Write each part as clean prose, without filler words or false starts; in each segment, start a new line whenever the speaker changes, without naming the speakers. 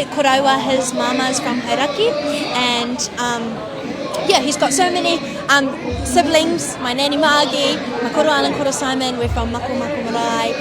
koraiwa his mama's from Hauraki, and yeah, he's got so many siblings. My nanny Margie, my koro Alan, koro Simon, we're from Makomako Marae.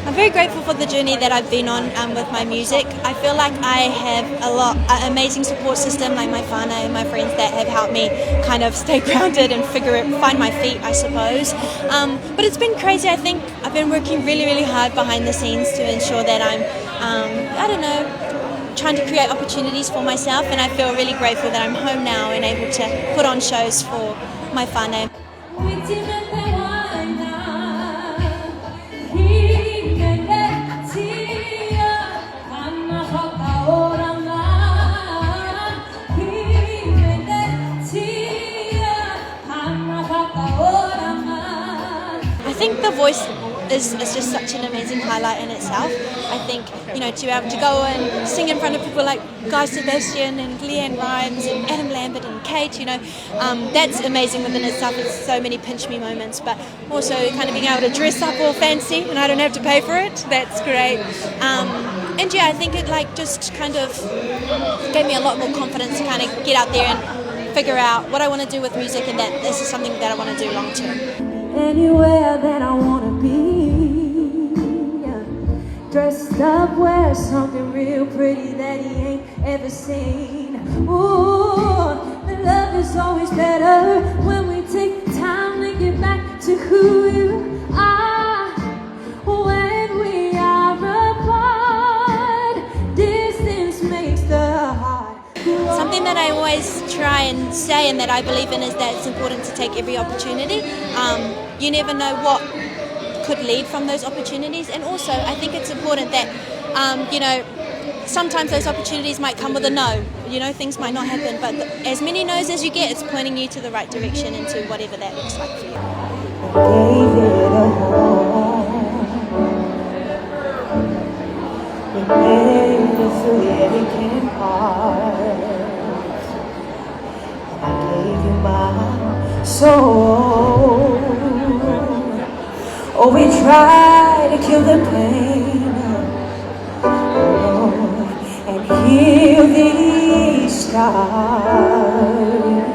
I'm very grateful for the journey that I've been on with my music. I feel like I have an amazing support system, like my whānau and my friends that have helped me kind of stay grounded and find my feet, I suppose. But it's been crazy. I think I've been working really, really hard behind the scenes to ensure that I'm, trying to create opportunities for myself, and I feel really grateful that I'm home now and able to put on shows for my whānau. I think the voice is just such an amazing highlight in itself. I think, to be able to go and sing in front of people like Guy Sebastian and Leanne Rimes and Adam Lambert and Kate, that's amazing within itself. It's so many pinch me moments, but also kind of being able to dress up all fancy and I don't have to pay for it. That's great. And yeah, I think it just kind of gave me a lot more confidence to kind of get out there and figure out what I want to do with music, and that this is something that I want to do long term.
Anywhere that I want to be, dressed up, wear something real pretty that he ain't ever seen. Ooh, the love is always better when we take the time to get back to who you are. When we are apart, distance makes the heart.
Something that I always try and say and that I believe in is that it's important to take every opportunity. You never know what could lead from those opportunities, and also I think it's important that sometimes those opportunities might come with a no. Things might not happen, but as many no's as you get, it's pointing you to the right direction into whatever that looks like for you.
I gave you my soul. Oh, we try to kill the pain, and heal these scars.